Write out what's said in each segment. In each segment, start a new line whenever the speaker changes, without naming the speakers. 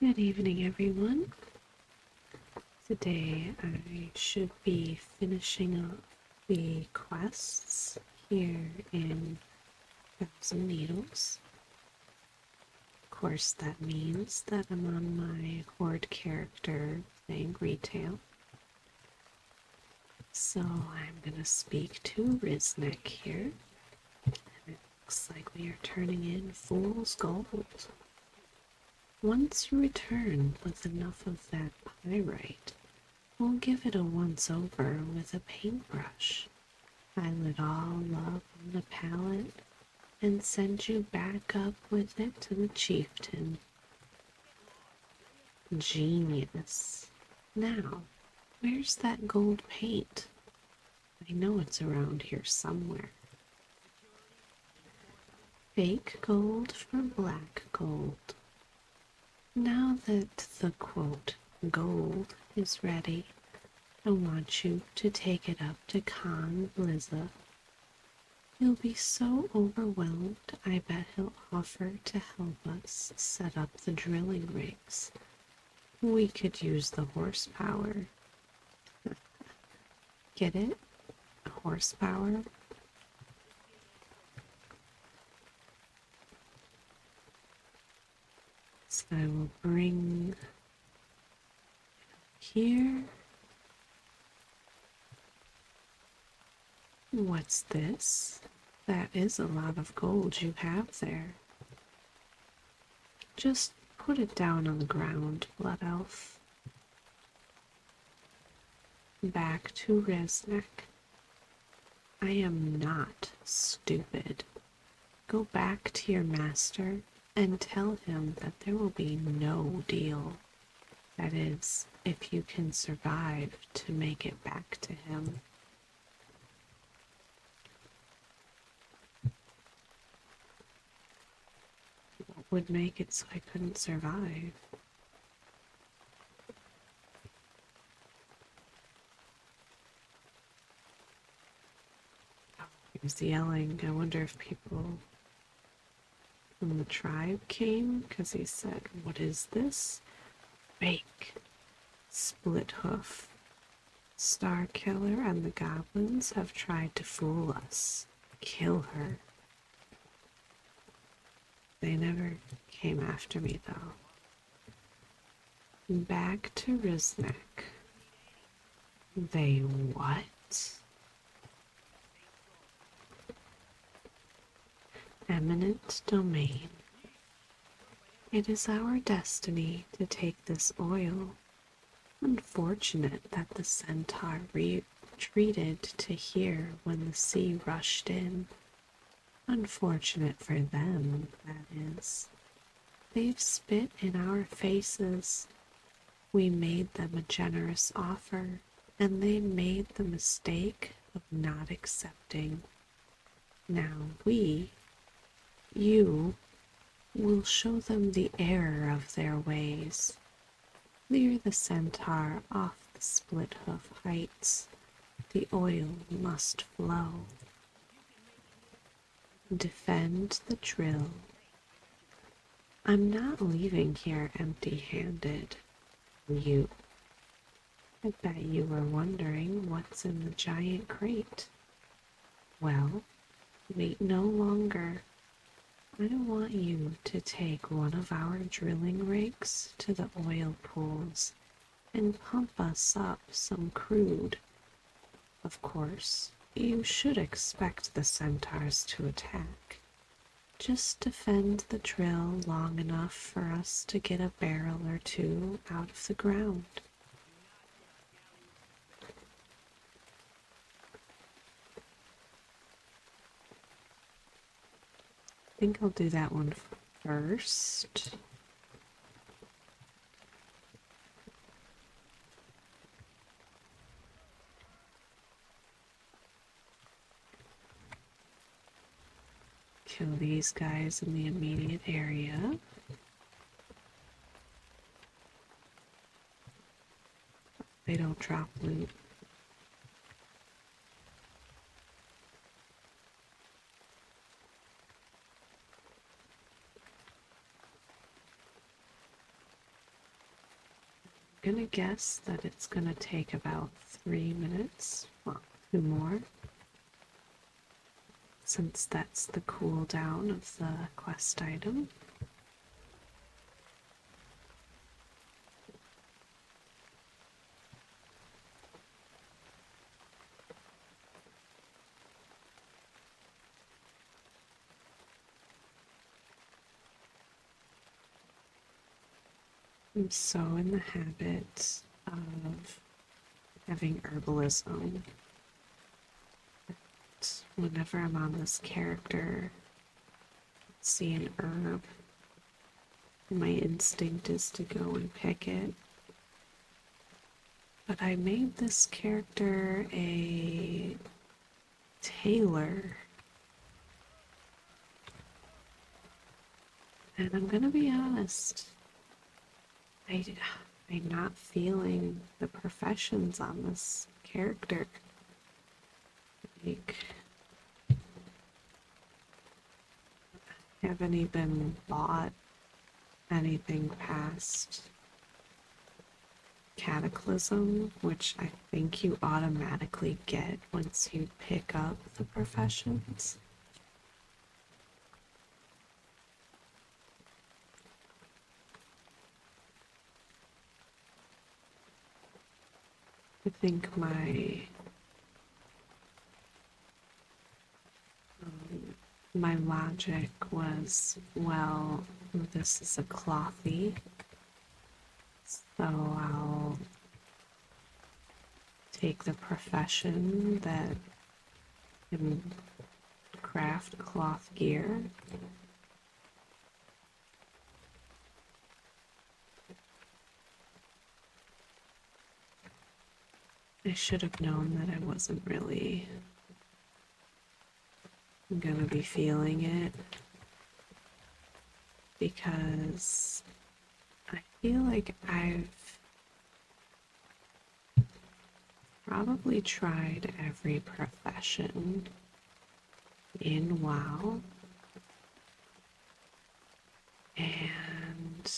Good evening, everyone. Today I should be finishing up the quests here in Thousand Needles. Of course, that means that I'm on my horde character playing retail. So I'm gonna speak to Riznek here. And it looks like we are turning in Fool's Gold. Once you return with enough of that pyrite, we'll give it a once-over with a paintbrush. Pile it all up on the palette and send you back up with it to the chieftain. Genius. Now, where's that gold paint? I know it's around here somewhere. Fake gold for black gold. Now that the quote gold is ready, I want you to take it up to Khan Bliza. He'll be so overwhelmed, I bet he'll offer to help us set up the drilling rigs. We could use the horsepower. Get it? Horsepower? So I will bring here. What's this? That is a lot of gold you have there. Just put it down on the ground, Blood Elf. Back to Reznek. I am not stupid. Go back to your master and tell him that there will be no deal. That is, if you can survive to make it back to him. What would make it so I couldn't survive? Oh, here's the yelling. I wonder if people from the tribe came, because he said, "What is this?" Fake. Split hoof. Star Killer and the goblins have tried to fool us. Kill her. They never came after me, though. Back to Riznek. They what? Eminent domain. It is our destiny to take this oil. Unfortunate that the centaur retreated to here when the sea rushed in. Unfortunate for them, that is. They've spit in our faces. We made them a generous offer, and they made the mistake of not accepting. Now you, will show them the error of their ways. Clear the centaur off the split hoof heights. The oil must flow. Defend the drill. I'm not leaving here empty-handed. I bet you were wondering what's in the giant crate. Well, wait no longer. I want you to take one of our drilling rigs to the oil pools and pump us up some crude. Of course, you should expect the centaurs to attack. Just defend the drill long enough for us to get a barrel or two out of the ground. I think I'll do that one first. Kill these guys in the immediate area. They don't drop loot. gonna guess that it's gonna take about 3 minutes, well, 2 more, since that's the cooldown of the quest item. I'm so in the habit of having herbalism. Whenever I'm on this character, see an herb, my instinct is to go and pick it. But I made this character a tailor. And I'm gonna be honest, I'm not feeling the professions on this character. Like, haven't even bought anything past Cataclysm, which I think you automatically get once you pick up the professions. I think my logic was, well, this is a clothy, so I'll take the profession that can craft cloth gear. I should have known that I wasn't really gonna be feeling it, because I feel like I've probably tried every profession in WoW, and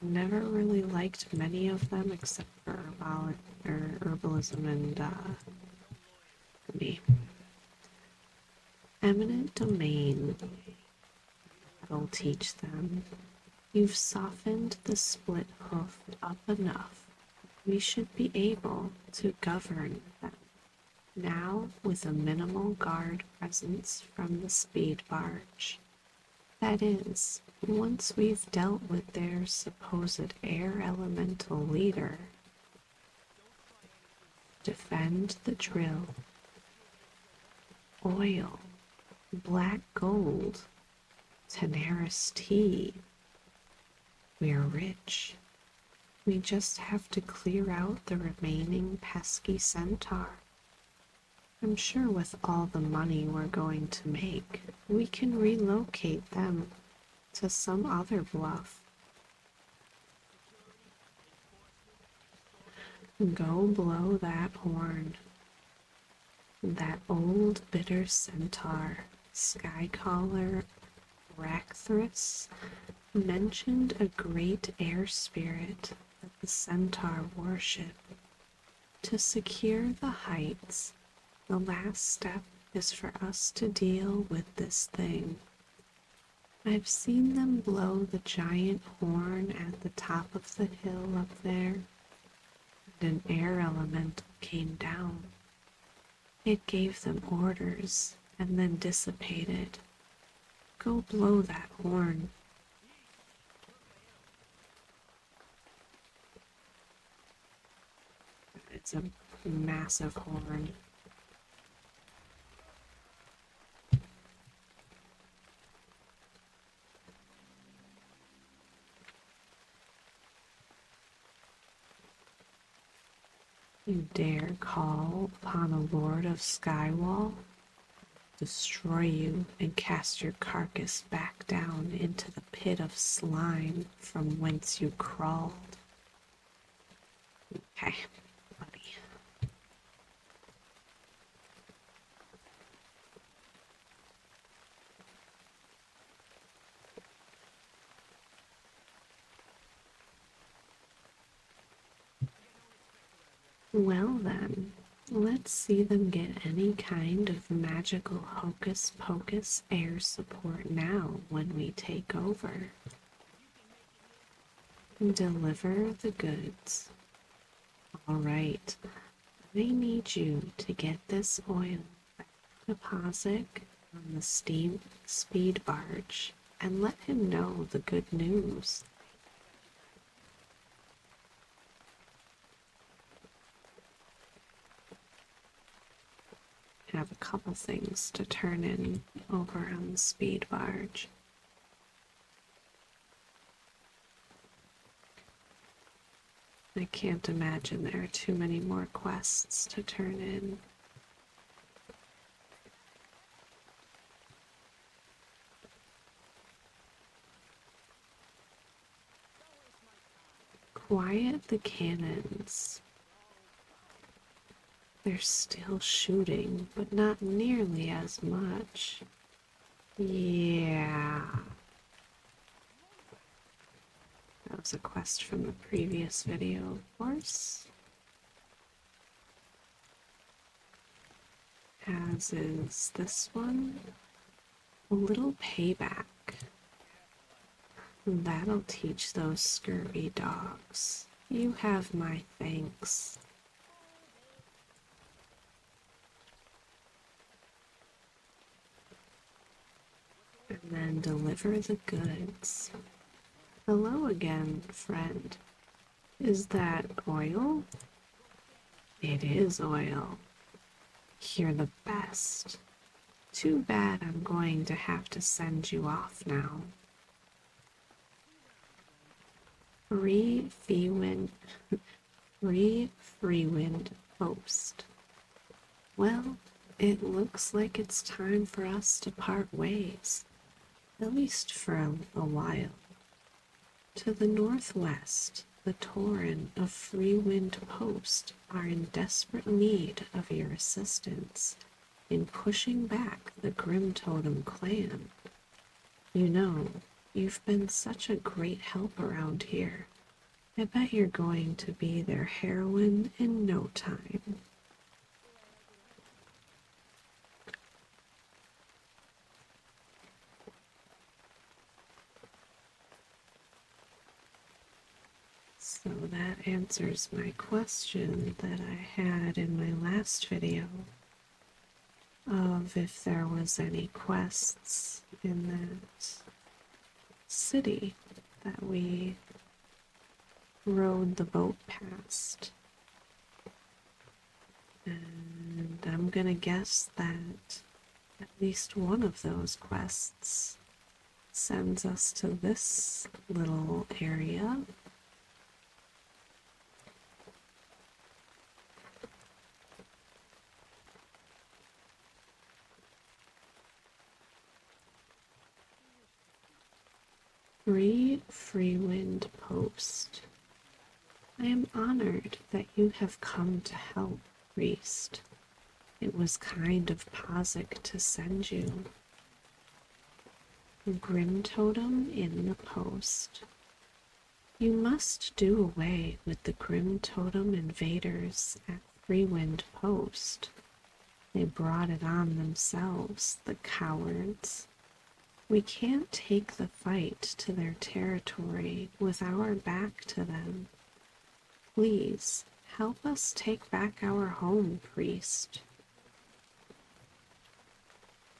never really liked many of them except for herbalism and me. Eminent domain. That'll teach them. You've softened the split hoof up enough. We should be able to govern them. Now, with a minimal guard presence from the speed barge. That is, once we've dealt with their supposed air elemental leader. Defend the drill. Oil. Black gold. Tenaris tea. We're rich. We just have to clear out the remaining pesky centaur. I'm sure with all the money we're going to make, we can relocate them to some other bluff. Go blow that horn. That old bitter centaur, Skycaller Rakthrus, mentioned a great air spirit that the centaur worship. To secure the heights, the last step is for us to deal with this thing. I've seen them blow the giant horn at the top of the hill up there, and an air elemental came down. It gave them orders and then dissipated. Go blow that horn. It's a massive horn. You dare call upon a lord of Skywall? Destroy you and cast your carcass back down into the pit of slime from whence you crawled. Okay, buddy. Well then, let's see them get any kind of magical hocus pocus air support now when we take over. Deliver the goods. Alright, I need you to get this oil deposit on the steam speed barge and let him know the good news. Have a couple things to turn in over on the speed barge. I can't imagine there are too many more quests to turn in. Quiet the cannons. They're still shooting, but not nearly as much. Yeah. That was a quest from the previous video, of course. As is this one. A little payback. That'll teach those scurvy dogs. You have my thanks. And then deliver the goods. Hello again, friend. Is that oil? It is oil. You're the best. Too bad I'm going to have to send you off now. Free Freewind Post. Well, it looks like it's time for us to part ways, at least for a while. To the northwest, the Tauren of Freewind Post are in desperate need of your assistance in pushing back the Grim Totem clan. You know, you've been such a great help around here. I bet you're going to be their heroine in no time. So that answers my question that I had in my last video of if there was any quests in that city that we rode the boat past. And I'm gonna guess that at least one of those quests sends us to this little area. Freewind Post. I am honored that you have come to help, priest. It was kind of Pazik to send you. Grim Totem in the post. You must do away with the Grim Totem invaders at Freewind Post. They brought it on themselves, the cowards. We can't take the fight to their territory with our back to them. Please, help us take back our home, priest.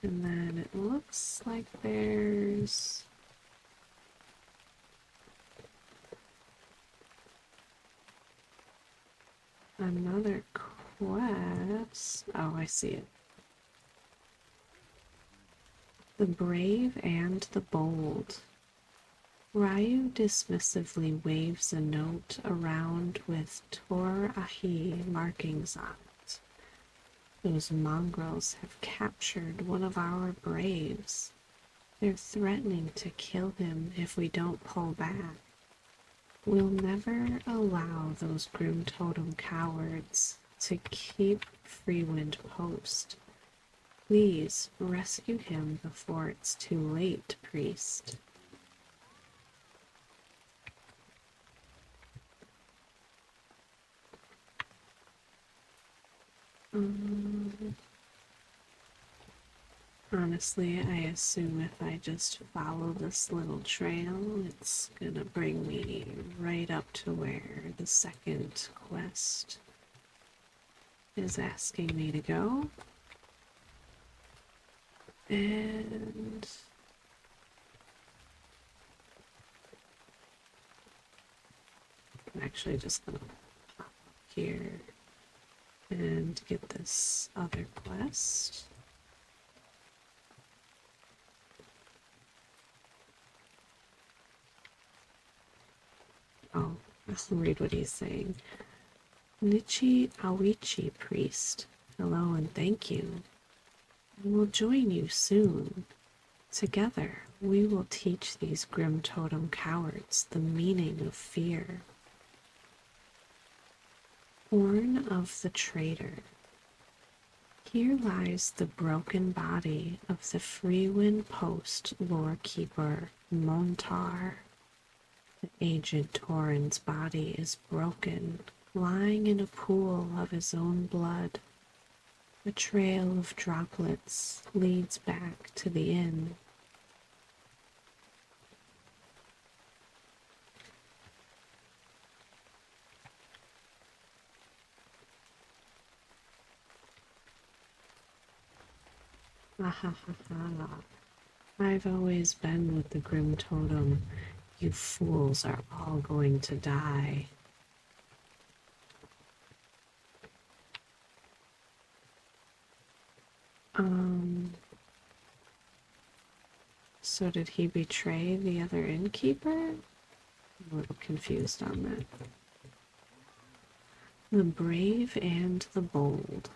And then it looks like there's another quest. Oh, I see it. The brave and the bold. Ryu dismissively waves a note around with Tor Ahi markings on it. Those mongrels have captured one of our braves. They're threatening to kill him if we don't pull back. We'll never allow those Grim Totem cowards to keep Freewind Post. Please rescue him before it's too late, priest. Um, Honestly, I assume if I just follow this little trail, it's gonna bring me right up to where the second quest is asking me to go. And I'm actually just gonna pop up here and get this other quest. Oh, I'll read what he's saying. Nichi Awichi priest, hello and thank you. I will join you soon. Together, we will teach these grim totem cowards the meaning of fear. Horn of the traitor. Here lies the broken body of the Freewind Post lore-keeper Montar. The aged Torin's body is broken, lying in a pool of his own blood. A trail of droplets leads back to the inn. Ah ha ha ha. I've always been with the Grim Totem. You fools are all going to die. So did he betray the other innkeeper? I'm a little confused on that. The brave and the bold.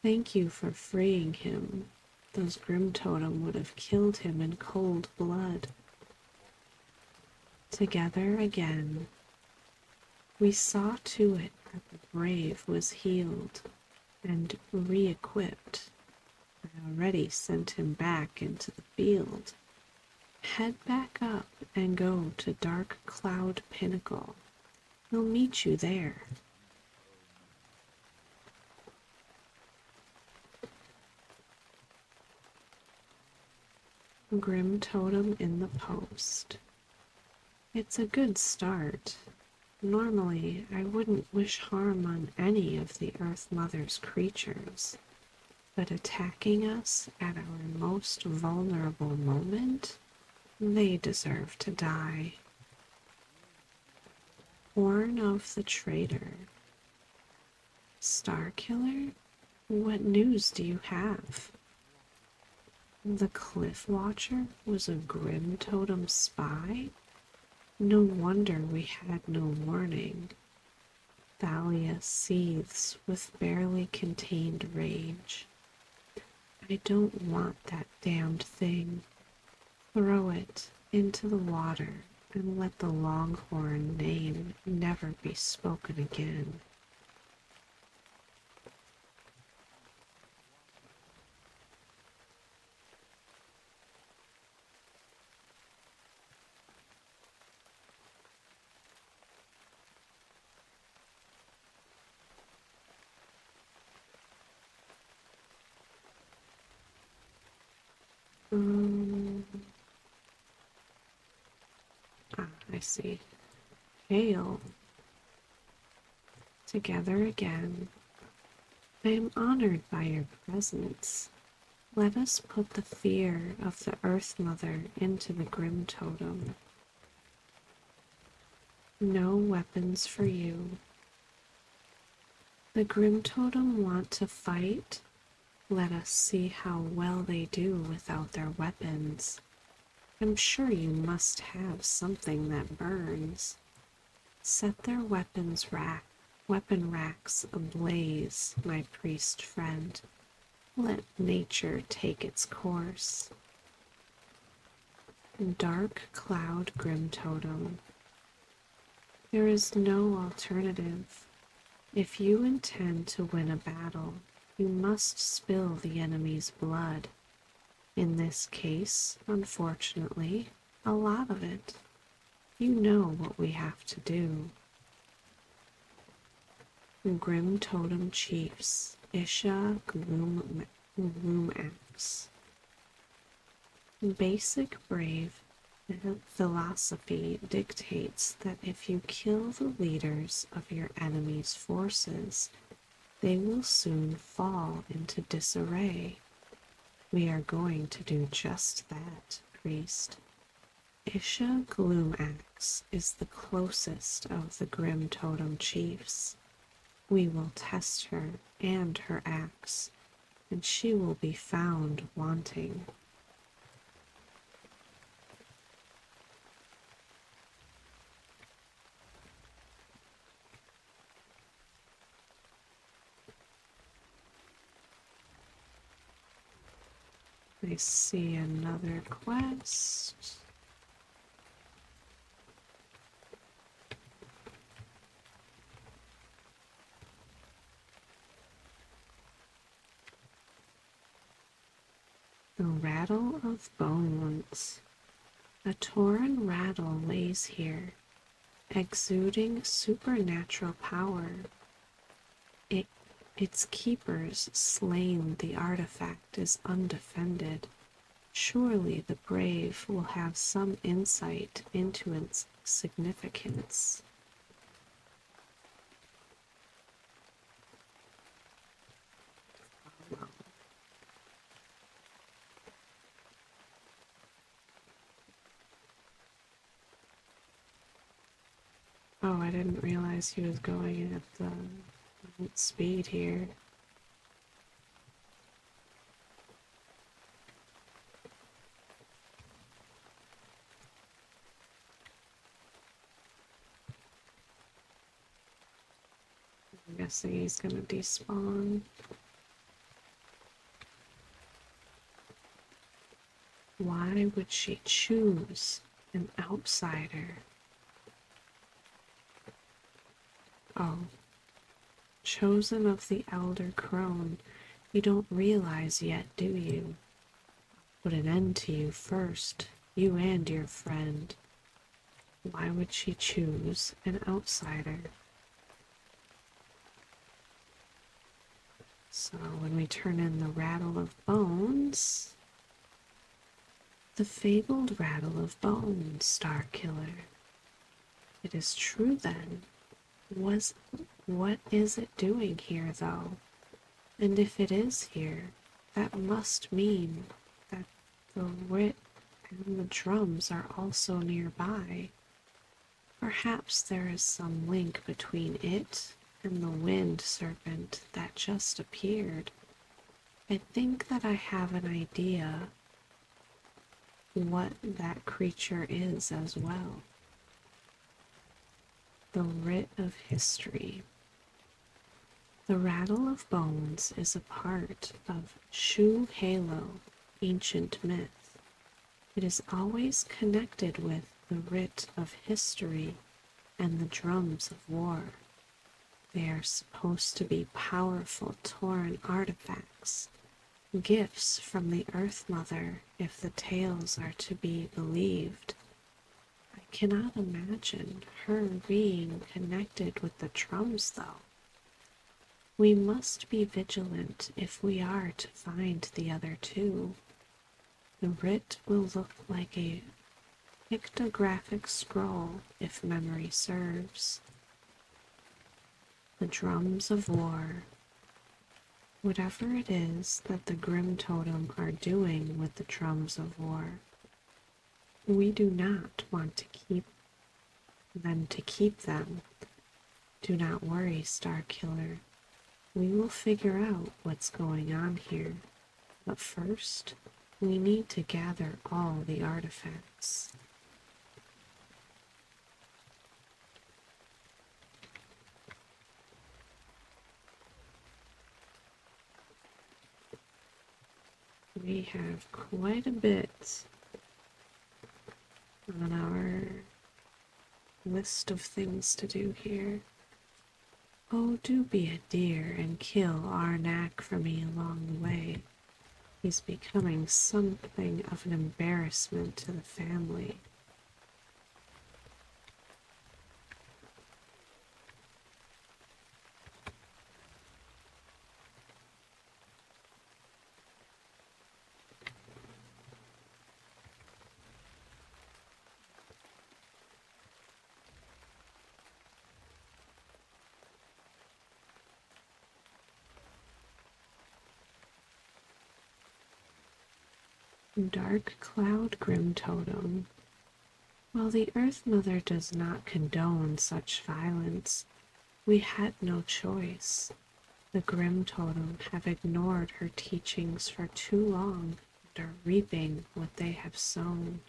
Thank you for freeing him. Those Grim Totem would have killed him in cold blood. Together again. We saw to it that the brave was healed and re-equipped. I already sent him back into the field. Head back up and go to Dark Cloud Pinnacle. He'll meet you there. Grim Totem in the post. It's a good start. Normally, I wouldn't wish harm on any of the Earth Mother's creatures, but attacking us at our most vulnerable moment, they deserve to die. Horn of the Traitor. Starkiller? What news do you have? The Cliff Watcher was a Grim Totem spy? No wonder we had no warning. Thalia seethes with barely contained rage. I don't want that damned thing. Throw it into the water and let the Longhorn name never be spoken again. I see. Hail. Together again. I am honored by your presence. Let us put the fear of the Earth Mother into the Grim Totem. No weapons for you. The Grim Totem want to fight? Let us see how well they do without their weapons. I'm sure you must have something that burns. Set their weapon racks ablaze, my priest friend. Let nature take its course. Dark Cloud Grim Totem. There is no alternative. If you intend to win a battle, you must spill the enemy's blood. In this case, unfortunately, a lot of it. You know what we have to do. Grim Totem Chiefs. Isha Gloom Axe. Basic brave philosophy dictates that if you kill the leaders of your enemy's forces, they will soon fall into disarray. We are going to do just that, priest. Isha Gloomaxe is the closest of the Grim Totem chiefs. We will test her and her axe, and she will be found wanting. I see another quest. The Rattle of Bones. A torn rattle lays here, exuding supernatural power. Its keepers slain the artifact is undefended. Surely the brave will have some insight into its significance. Oh, I didn't realize he was going at the speed here. I'm guessing he's gonna despawn. Why would she choose an outsider? Oh, chosen of the Elder Crone. You don't realize yet, do you? Put an end to you first, you and your friend. Why would she choose an outsider? So when we turn in the Rattle of Bones, the fabled Rattle of Bones, Star Killer. It is true then. What is it doing here, though? And if it is here, that must mean that the writ and the drums are also nearby. Perhaps there is some link between it and the wind serpent that just appeared. I think that I have an idea what that creature is as well. The writ of history. The Rattle of Bones is a part of Shu Halo, ancient myth. It is always connected with the writ of history and the drums of war. They are supposed to be powerful Tauren artifacts, gifts from the Earth Mother if the tales are to be believed. I cannot imagine her being connected with the drums, though. We must be vigilant if we are to find the other two. The writ will look like a pictographic scroll if memory serves. The drums of war. Whatever it is that the Grim Totem are doing with the drums of war, we do not want to keep them. Do not worry, Star Killer. We will figure out what's going on here. But first, we need to gather all the artifacts. We have quite a bit on our list of things to do here. Oh, do be a dear and kill Arnak for me along the way. He's becoming something of an embarrassment to the family. Dark Cloud Grim Totem. While the Earth Mother does not condone such violence, we had no choice. The Grim Totem have ignored her teachings for too long and are reaping what they have sown.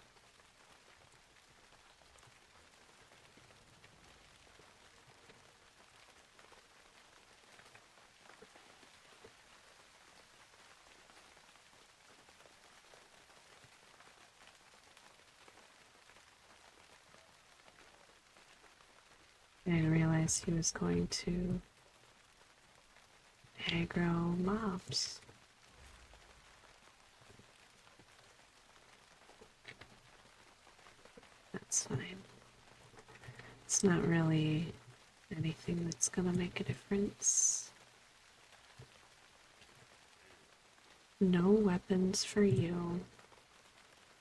I didn't realize he was going to aggro mobs. That's fine. It's not really anything that's gonna make a difference. No weapons for you.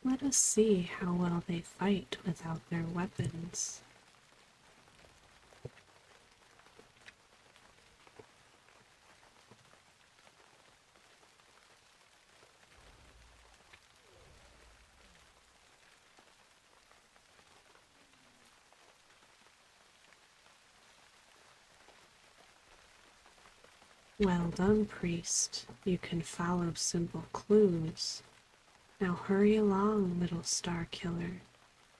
Let us see how well they fight without their weapons. Well done, priest. You can follow simple clues. Now hurry along, little star killer.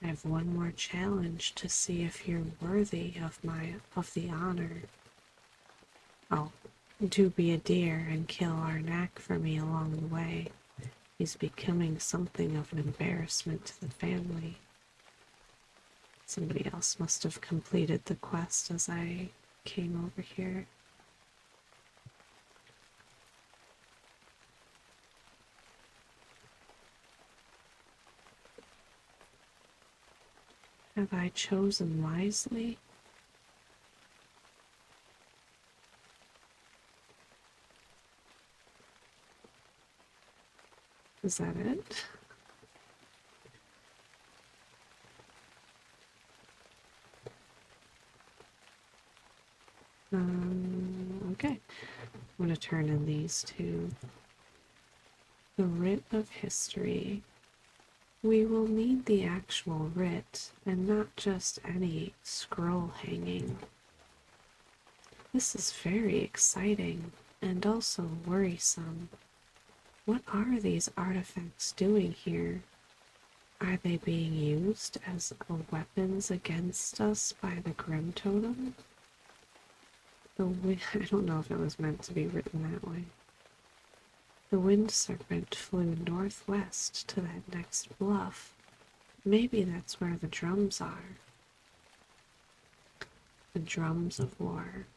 I have one more challenge to see if you're worthy of the honor. Oh, do be a dear and kill Arnak for me along the way. He's becoming something of an embarrassment to the family. Somebody else must have completed the quest as I came over here. Have I chosen wisely? Is that it? Okay. I'm going to turn in these two. The Writ of History. We will need the actual writ and not just any scroll hanging. This is very exciting and also worrisome. What are these artifacts doing here? Are they being used as weapons against us by the Grim Totem? I don't know if it was meant to be written that way. The wind serpent flew northwest to that next bluff. Maybe that's where the drums are. The drums of war.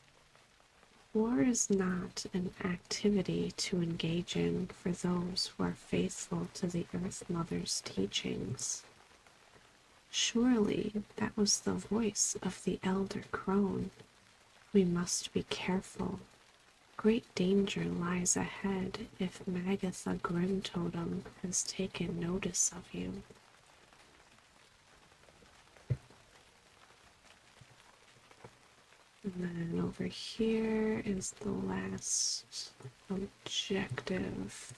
War is not an activity to engage in for those who are faithful to the Earth Mother's teachings. Surely that was the voice of the Elder Crone. We must be careful. Great danger lies ahead if Magatha Grim Totem has taken notice of you. And then over here is the last objective.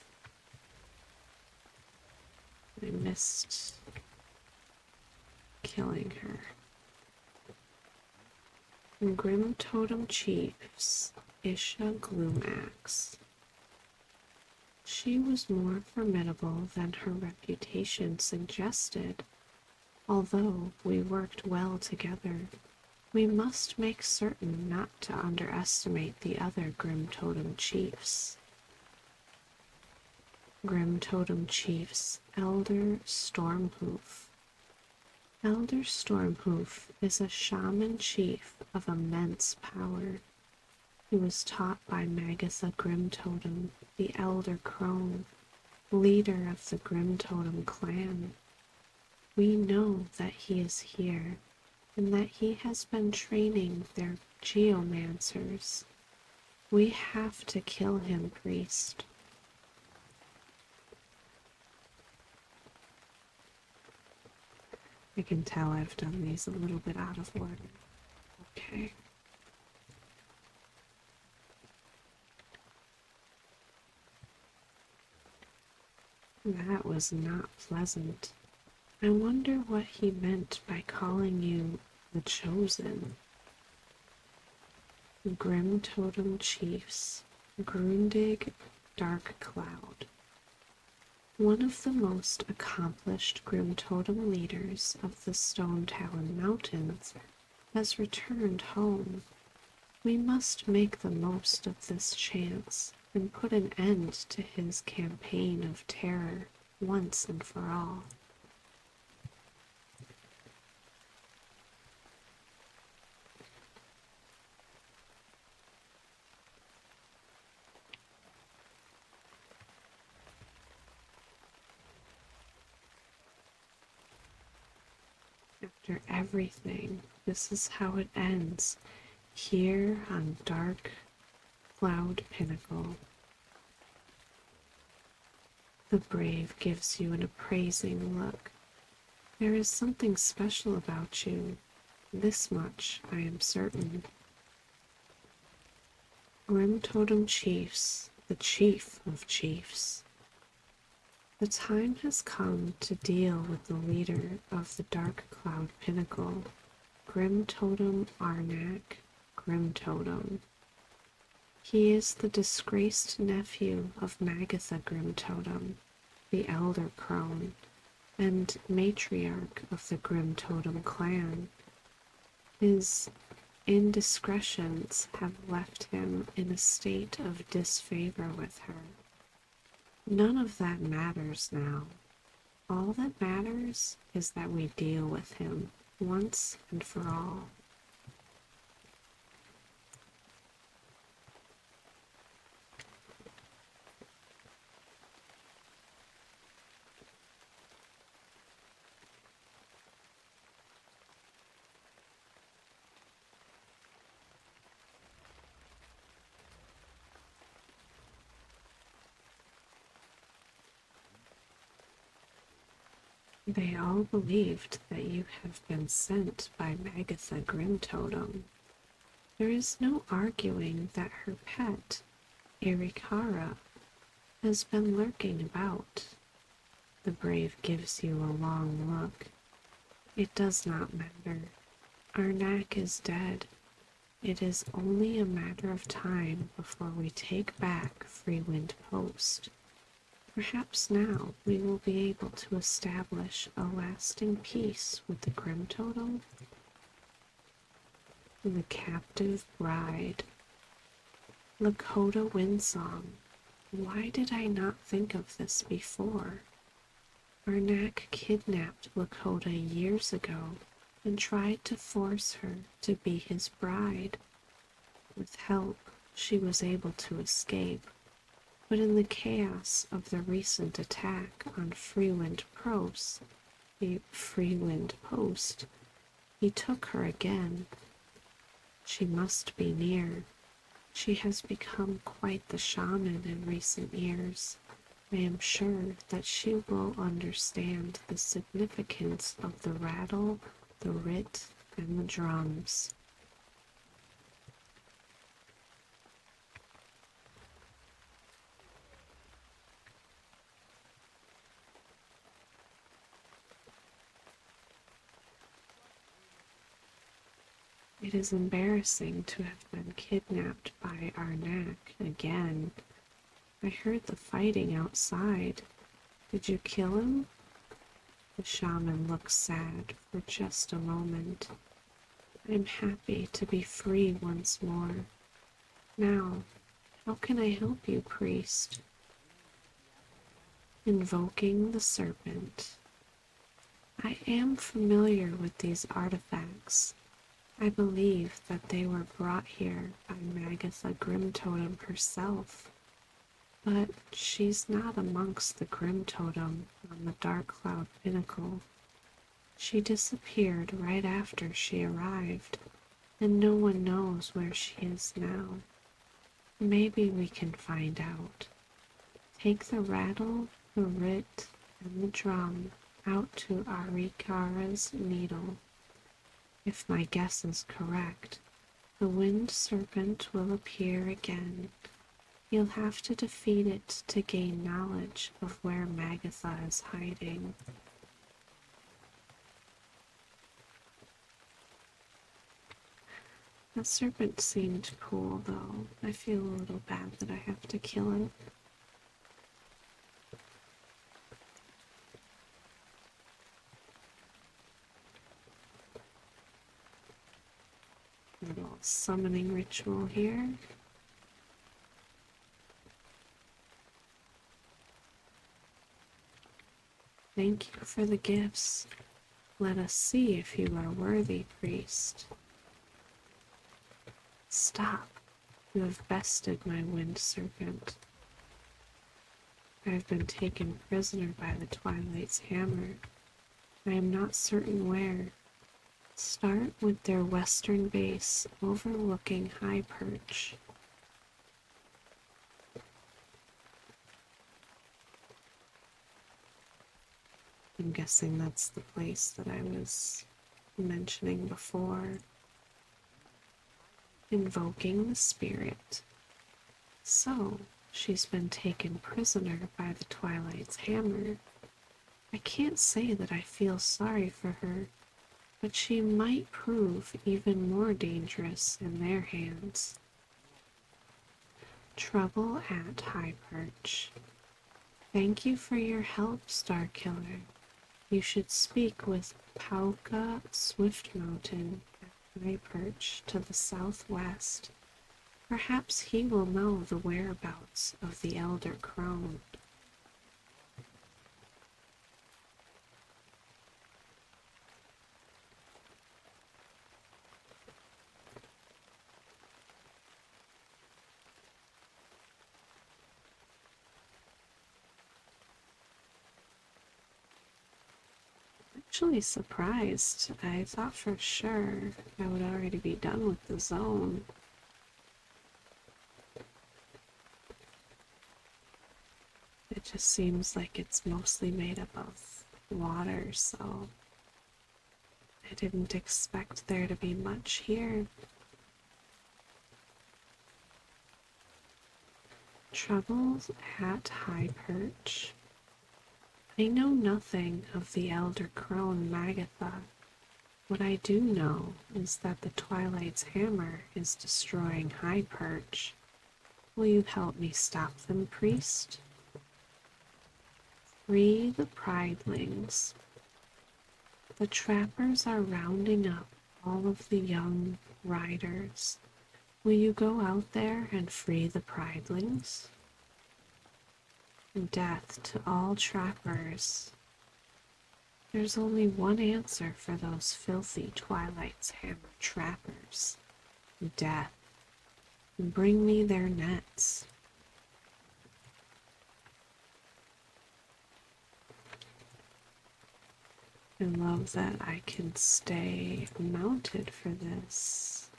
I missed killing her. Grim Totem Chiefs, Isha Gloomaxe. She was more formidable than her reputation suggested. Although we worked well together, we must make certain not to underestimate the other Grim Totem Chiefs. Grim Totem Chiefs, Elder Stormhoof. Elder Stormhoof is a shaman chief of immense power. He was taught by Magatha Grim Totem, the Elder Crone, leader of the Grim Totem clan. We know that he is here, and that he has been training their geomancers. We have to kill him, priest. I can tell I've done these a little bit out of order. Okay. That was not pleasant. I wonder what he meant by calling you the Chosen. Grim Totem Chiefs, Grundig Dark Cloud. One of the most accomplished Grim Totem leaders of the Stone Talon Mountains has returned home. We must make the most of this chance and put an end to his campaign of terror once and for all. After everything, this is how it ends, here on Dark Cloud Pinnacle. The brave gives you an appraising look. There is something special about you. This much I am certain. Grim Totem Chiefs, the chief of chiefs. The time has come to deal with the leader of the Dark Cloud Pinnacle, Grim Totem Arnak Grim Totem. He is the disgraced nephew of Magatha Grim Totem, the Elder Crone, and matriarch of the Grim Totem clan. His indiscretions have left him in a state of disfavor with her. None of that matters now. All that matters is that we deal with him once and for all. They all believed that you have been sent by Magatha Grim Totem. There is no arguing that her pet, Irikara, has been lurking about. The brave gives you a long look. It does not matter. Arnak is dead. It is only a matter of time before we take back Freewind Post. Perhaps now we will be able to establish a lasting peace with the Grim Totem. The Captive Bride. Lakota Windsong. Why did I not think of this before? Arnak kidnapped Lakota years ago and tried to force her to be his bride. With help, she was able to escape. But in the chaos of the recent attack on Freewind Post, he took her again. She must be near. She has become quite the shaman in recent years. I am sure that she will understand the significance of the rattle, the writ, and the drums. It is embarrassing to have been kidnapped by Arnak again. I heard the fighting outside. Did you kill him? The shaman looked sad for just a moment. I'm happy to be free once more. Now, how can I help you, priest? Invoking the serpent. I am familiar with these artifacts. I believe that they were brought here by Magatha Grim Totem herself. But she's not amongst the Grim Totem on the Dark Cloud Pinnacle. She disappeared right after she arrived, and no one knows where she is now. Maybe we can find out. Take the rattle, the writ, and the drum out to Arikara's needle. If my guess is correct, the wind serpent will appear again. You'll have to defeat it to gain knowledge of where Magatha is hiding. The serpent seemed cool, though. I feel a little bad that I have to kill it. Little summoning ritual here. Thank you for the gifts. Let us see if you are worthy, priest. Stop. You have bested my wind serpent. I have been taken prisoner by the Twilight's hammer. I am not certain where. Start with their western base overlooking High Perch. I'm guessing that's the place that I was mentioning before. Invoking the spirit. So, she's been taken prisoner by the Twilight's hammer. I can't say that I feel sorry for her, but she might prove even more dangerous in their hands. Trouble at High Perch. Thank you for your help, Starkiller. You should speak with Pauka Swiftmountain at High Perch to the southwest. Perhaps he will know the whereabouts of the Elder Crone. Actually surprised. I thought for sure I would already be done with the zone. It just seems like it's mostly made up of water, so I didn't expect there to be much here. Troubles at High Perch. I know nothing of the Elder Crone Magatha. What I do know is that the Twilight's hammer is destroying High Perch. Will you help me stop them, priest? Free the pridelings. The trappers are rounding up all of the young riders. Will you go out there and free the pridelings? Death to all trappers. There's only one answer for those filthy Twilight's hammer trappers. Death. Bring me their nets. I love that I can stay mounted for this.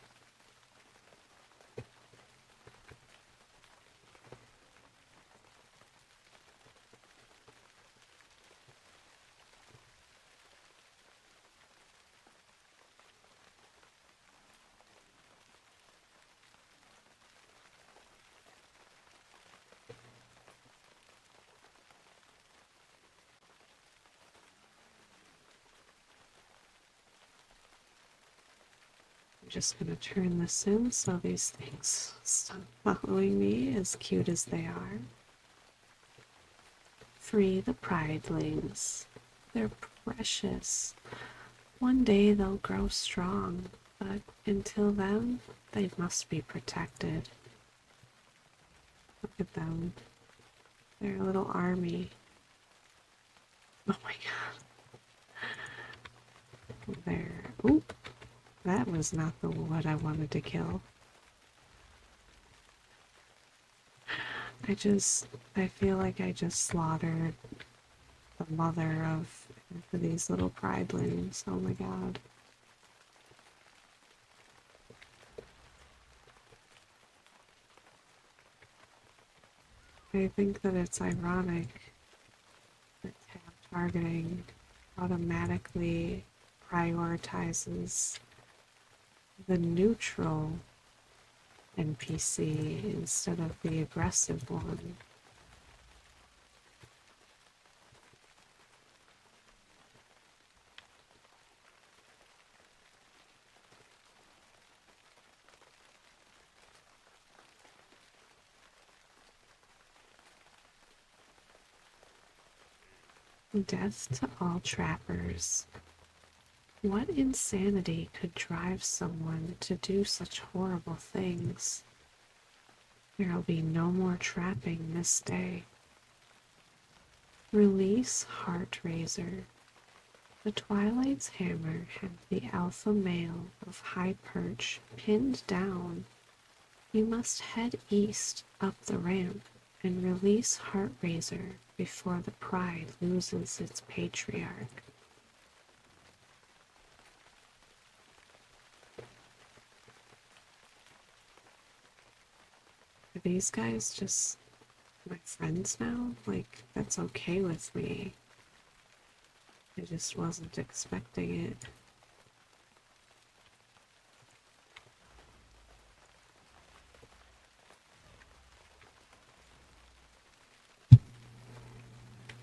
I'm just going to turn this in so these things stop following me, as cute as they are. Free the pridelings. They're precious. One day they'll grow strong, but until then, they must be protected. Look at them. They're a little army. Oh my god. There. Oop. That was not the what I wanted to kill. I feel like I just slaughtered the mother of these little pridelings. Oh my god. I think that it's ironic that tab targeting automatically prioritizes the neutral NPC instead of the aggressive one. Death to all trappers. What insanity could drive someone to do such horrible things? There'll be no more trapping this day. Release Heartraiser. The Twilight's hammer had the alpha male of High Perch pinned down. You must head east up the ramp and release Heartraiser before the pride loses its patriarch. Are these guys just my friends now? Like, that's okay with me. I just wasn't expecting it.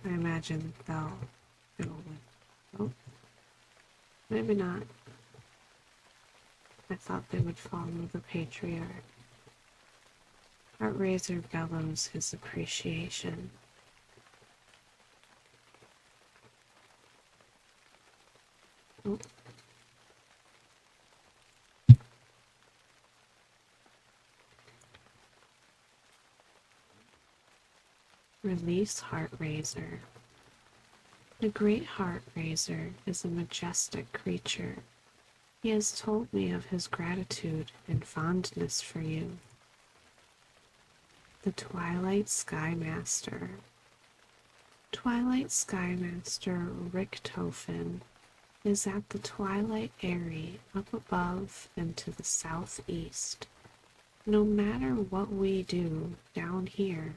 I imagine they'll go with. Oh, maybe not. I thought they would follow the patriarch. Heartraiser bellows his appreciation. Oh. Release Heartraiser. The great Heartraiser is a majestic creature. He has told me of his gratitude and fondness for you. The Twilight Skymaster. Twilight Skymaster Richtofen is at the Twilight Eyrie up above and to the southeast. No matter what we do down here,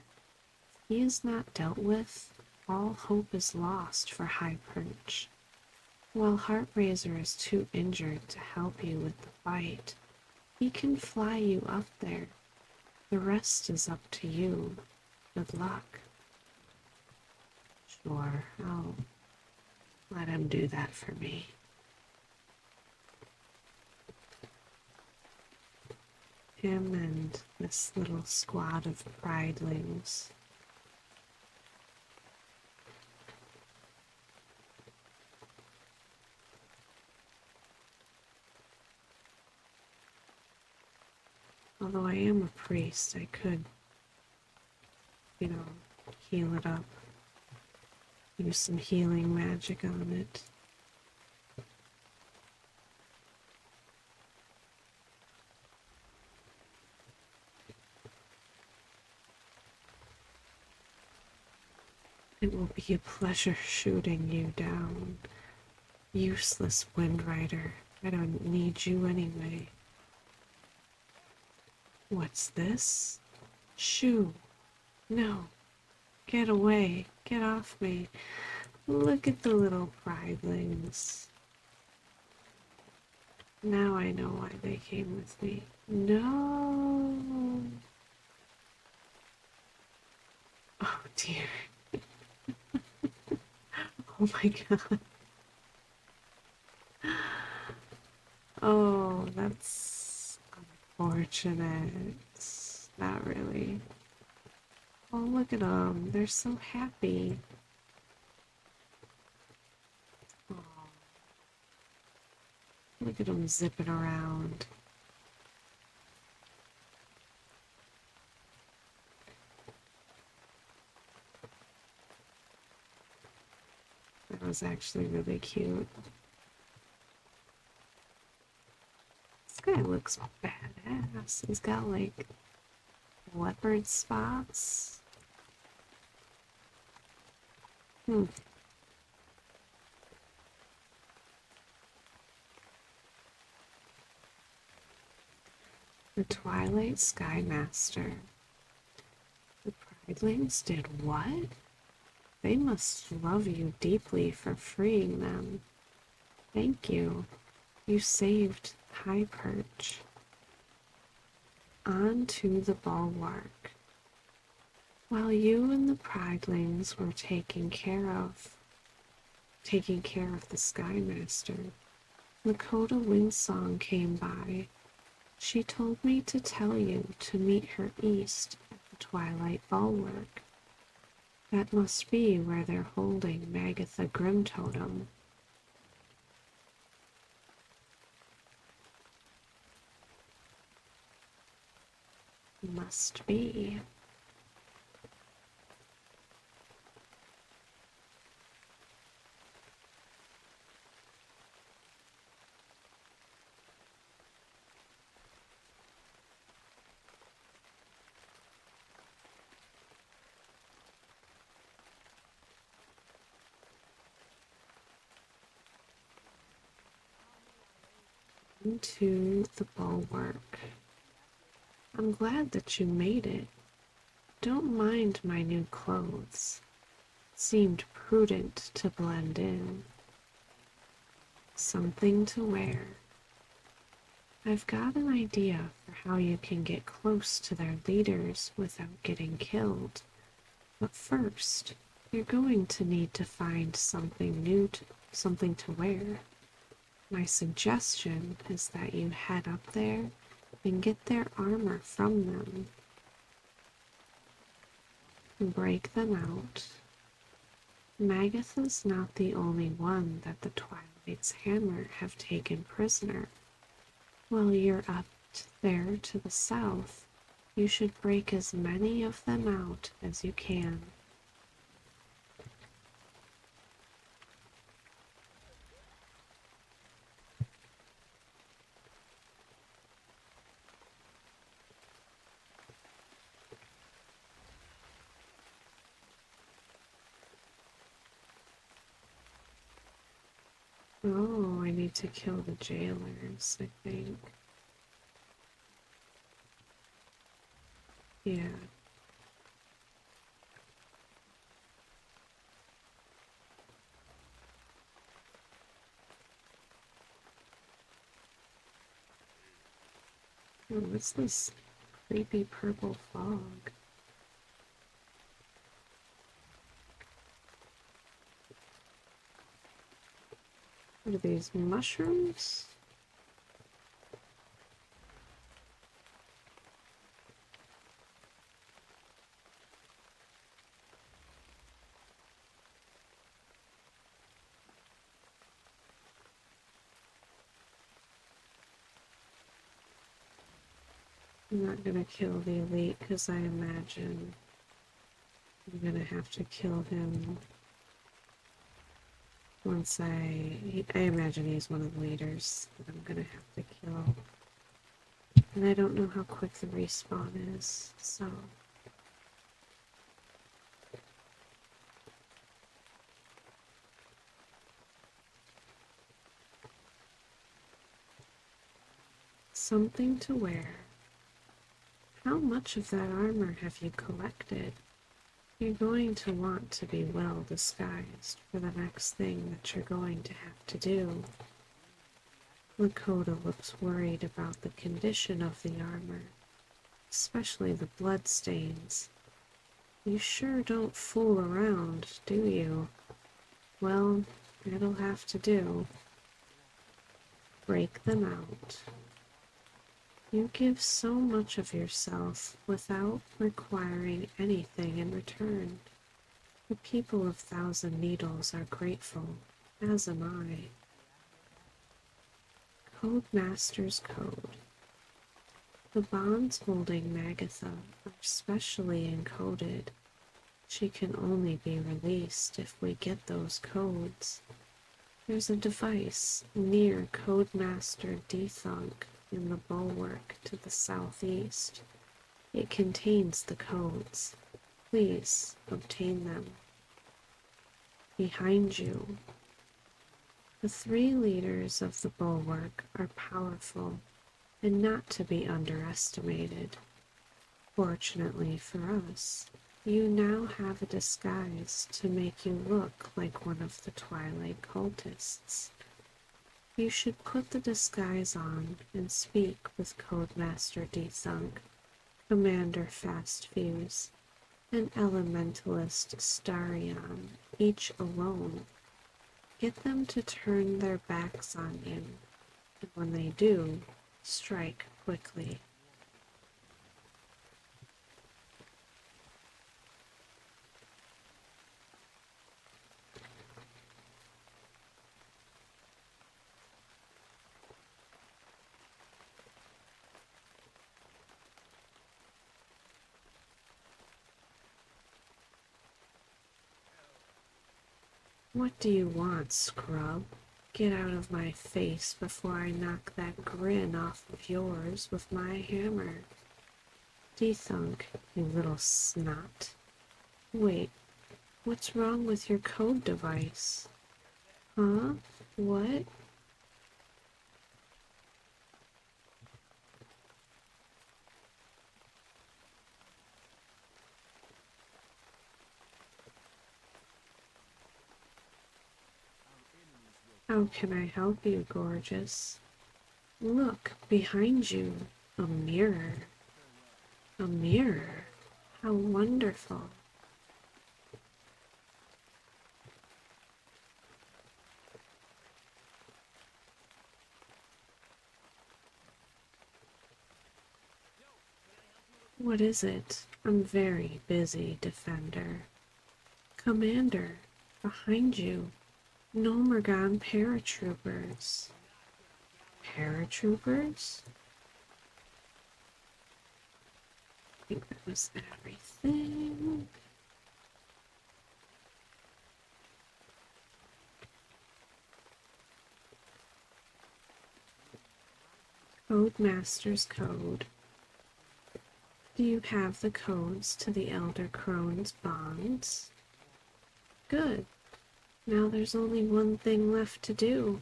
if he is not dealt with, all hope is lost for High Perch. While Heartraiser is too injured to help you with the fight, he can fly you up there. The rest is up to you. Good luck. Sure, I'll let him do that for me. Him and this little squad of pridelings. Although I am a priest, I could, heal it up. Use some healing magic on it. It will be a pleasure shooting you down. Useless Wind Rider. I don't need you anyway. What's this? Shoo. No. Get away. Get off me. Look at the little pridelings. Now I know why they came with me. No. Oh dear. Oh my god. Oh, that's unfortunate. Not really. Oh, look at them. They're so happy. Oh. Look at them zipping around. That was actually really cute. This guy looks badass. He's got like leopard spots. The Twilight Skymaster. The Pridelings did what? They must love you deeply for freeing them. Thank you. You saved High Perch. On to the bulwark. While you and the pridelings were taking care of the Sky Master, Lakota Windsong came by. She told me to tell you to meet her east at the Twilight Bulwark. That must be where they're holding Magatha Grimtotem. Must be. Into the bulwark. I'm glad that you made it. Don't mind my new clothes. It seemed prudent to blend in. Something to wear. I've got an idea for how you can get close to their leaders without getting killed. But first, you're going to need to find something to wear. My suggestion is that you head up there and get their armor from them. Break them out. Magatha's not the only one that the Twilight's Hammer have taken prisoner. While you're up there to the south, you should break as many of them out as you can. Oh, I need to kill the jailers, I think. Yeah. Oh, what's this creepy purple fog? What are these, mushrooms? I'm not gonna kill the elite because I imagine I'm gonna have to kill him once I imagine he's one of the leaders that I'm gonna have to kill. And I don't know how quick the respawn is, so. Something to wear. How much of that armor have you collected? You're going to want to be well disguised for the next thing that you're going to have to do. Lakota looks worried about the condition of the armor, especially the bloodstains. You sure don't fool around, do you? Well, it'll have to do. Break them out. You give so much of yourself without requiring anything in return. The people of Thousand Needles are grateful, as am I. Codemaster's Code. The bonds holding Magatha are specially encoded. She can only be released if we get those codes. There's a device near Codemaster Dethunk in the bulwark to the southeast. It contains the codes. Please obtain them. Behind you. The three leaders of the bulwark are powerful and not to be underestimated. Fortunately for us, you now have a disguise to make you look like one of the Twilight cultists. You should put the disguise on and speak with Codemaster Dethunk. Commander Fastfuse, and Elementalist Starion, each alone. Get them to turn their backs on you, and when they do, strike quickly. What do you want, scrub? Get out of my face before I knock that grin off of yours with my hammer. Dethunk, you little snot. Wait, what's wrong with your code device? Huh? What? How can I help you, gorgeous? Look, behind you, a mirror. A mirror? How wonderful. What is it? I'm very busy, Defender. Commander, behind you. Nomergon paratroopers. Paratroopers? I think that was everything. Codemaster's code. Do you have the codes to the Elder Crone's bonds? Good. Now there's only one thing left to do.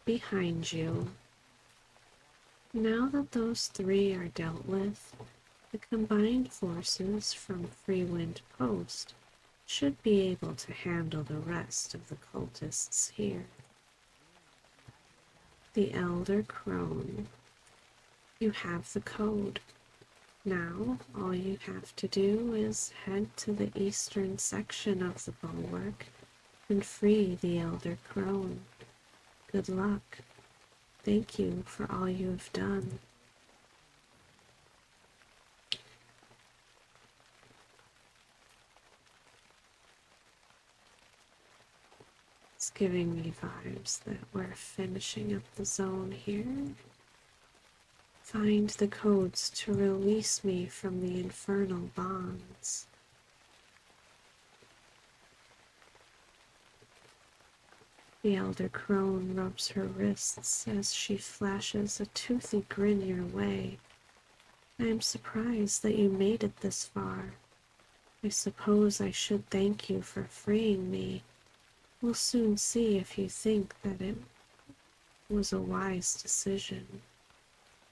Behind you. Now that those three are dealt with, the combined forces from Freewind Post should be able to handle the rest of the cultists here. The Elder Crone. You have the code. Now, all you have to do is head to the eastern section of the bulwark and free the Elder Crone. Good luck. Thank you for all you have done. It's giving me vibes that we're finishing up the zone here. Find the codes to release me from the infernal bonds. The Elder Crone rubs her wrists as she flashes a toothy grin your way. I am surprised that you made it this far. I suppose I should thank you for freeing me. We'll soon see if you think that it was a wise decision.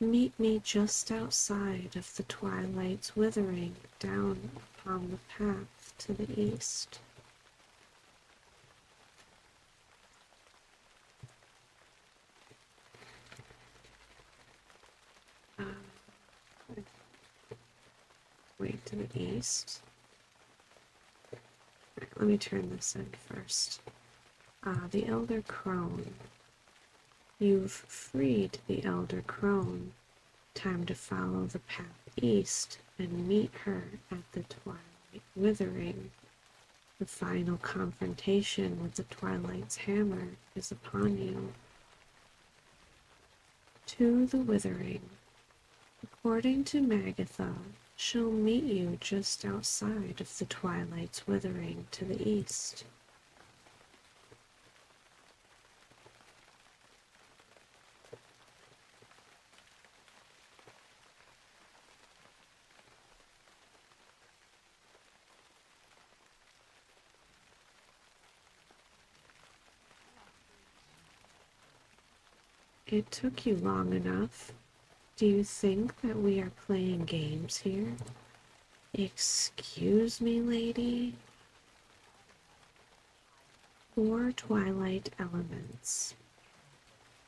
Meet me just outside of the twilight's withering down upon the path to the east. Wait, to the east. Right, let me turn this in first. The Elder Crone. You've freed the Elder Crone. Time to follow the path east and meet her at the twilight withering. The final confrontation with the Twilight's hammer is upon you. To the withering. According to Magatha, she'll meet you just outside of the Twilight's withering to the east. It took you long enough. Do you think that we are playing games here? Excuse me, lady? 4 twilight elements.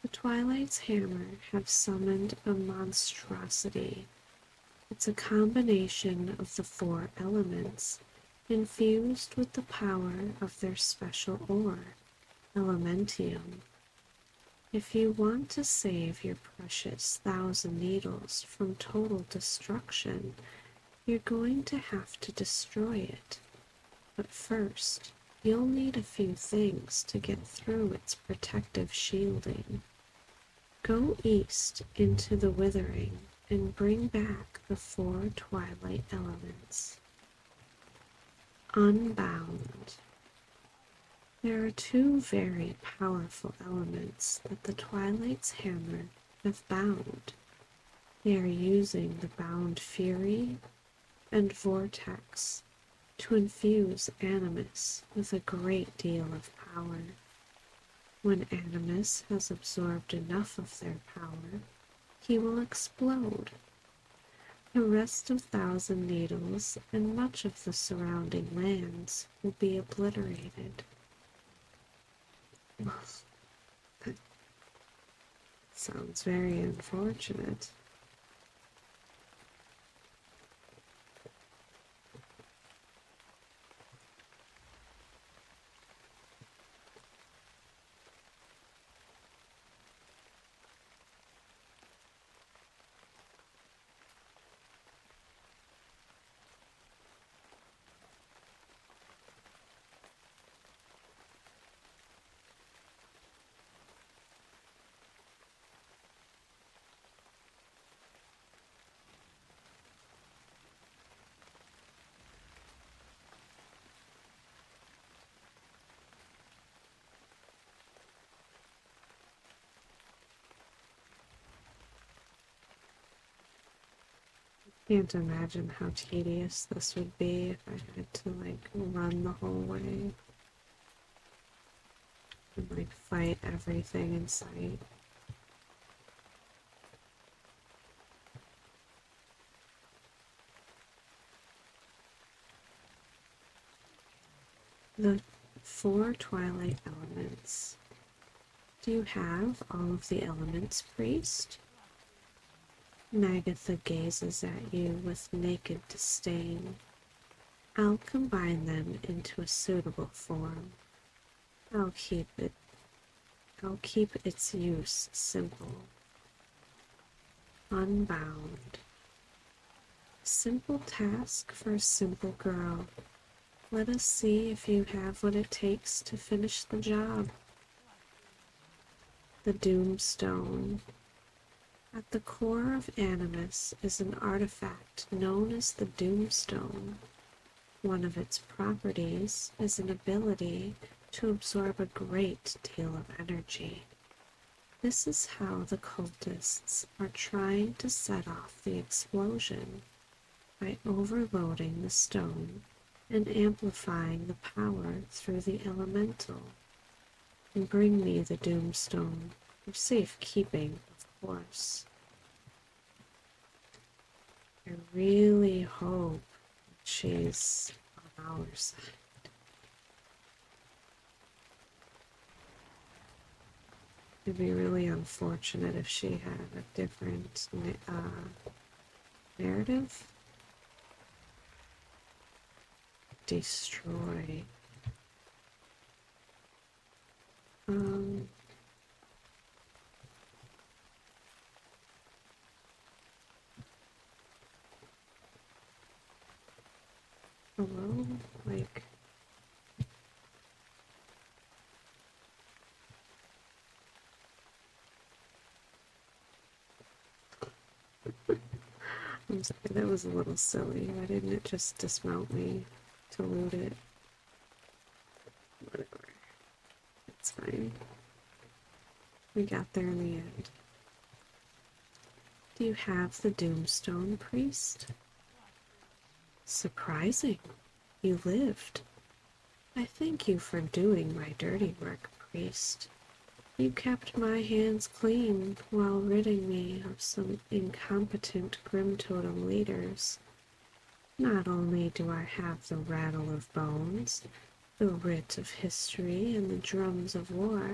The Twilight's hammer have summoned a monstrosity. It's a combination of the four elements, infused with the power of their special ore, elementium. If you want to save your precious 1,000 needles from total destruction, you're going to have to destroy it. But first, you'll need a few things to get through its protective shielding. Go east into the withering and bring back the four twilight elements. Unbound. There are two very powerful elements that the Twilight's hammer have bound. They are using the bound fury and vortex to infuse Animus with a great deal of power. When Animus has absorbed enough of their power, he will explode. The rest of Thousand Needles and much of the surrounding lands will be obliterated. That sounds very unfortunate. Can't imagine how tedious this would be if I had to run the whole way and fight everything in sight. The four twilight elements. Do you have all of the elements, priest? Magatha gazes at you with naked disdain. I'll combine them into a suitable form. I'll keep its use simple. Unbound. Simple task for a simple girl. Let us see if you have what it takes to finish the job. The Doomstone. At the core of Animus is an artifact known as the Doomstone. One of its properties is an ability to absorb a great deal of energy. This is how the cultists are trying to set off the explosion, by overloading the stone and amplifying the power through the elemental. And bring me the Doomstone, for safekeeping, of course. I really hope she's on our side. It'd be really unfortunate if she had a different narrative. Destroy. Hello? I'm sorry, that was a little silly. Why didn't it just dismount me to loot it? Whatever. It's fine. We got there in the end. Do you have the Doomstone, priest? Surprising. You lived. I thank you for doing my dirty work, priest. You kept my hands clean while ridding me of some incompetent Grim Totem leaders. Not only do I have the rattle of bones, the writ of history, and the drums of war,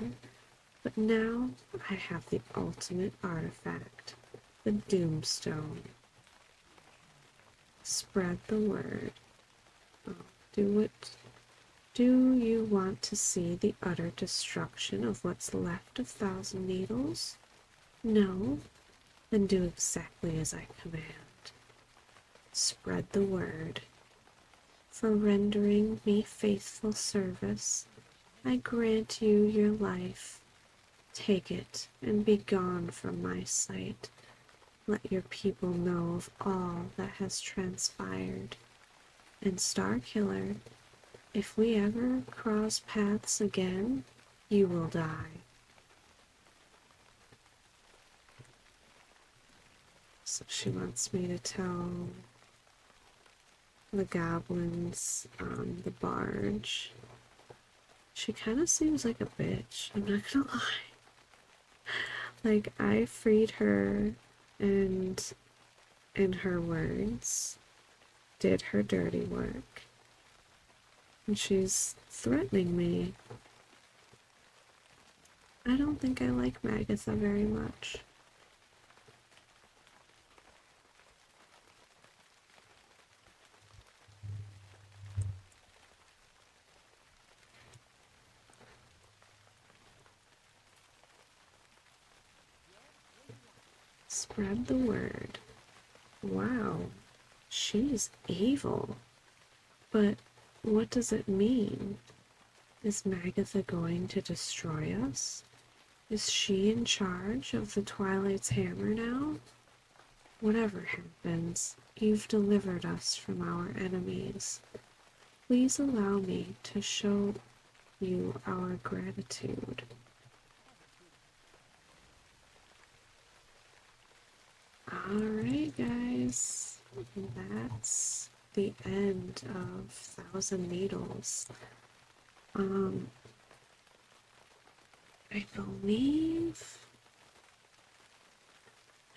But now I have the ultimate artifact, the Doomstone. Spread the word. Oh, do it. Do you want to see the utter destruction of what's left of Thousand Needles? No? Then do exactly as I command. Spread the word. For rendering me faithful service, I grant you your life. Take it and be gone from my sight. Let your people know of all that has transpired. And Starkiller, if we ever cross paths again, you will die. So she wants me to tell the goblins on the barge. She kind of seems like a bitch, I'm not gonna lie. Like, I freed her and, in her words, did her dirty work. And she's threatening me. I don't think I like Magatha very much. Spread the word. Wow, she's evil. But what does it mean? Is Magatha going to destroy us? Is she in charge of the Twilight's hammer now? Whatever happens, you've delivered us from our enemies. Please allow me to show you our gratitude. Alright, guys, that's the end of Thousand Needles. I believe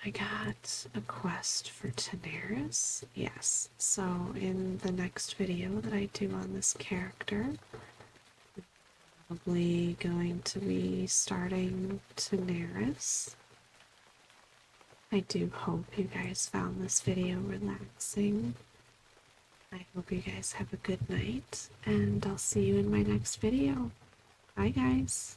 I got a quest for Daenerys. Yes, so in the next video that I do on this character, I'm probably going to be starting Daenerys. I do hope you guys found this video relaxing. I hope you guys have a good night, and I'll see you in my next video. Bye, guys.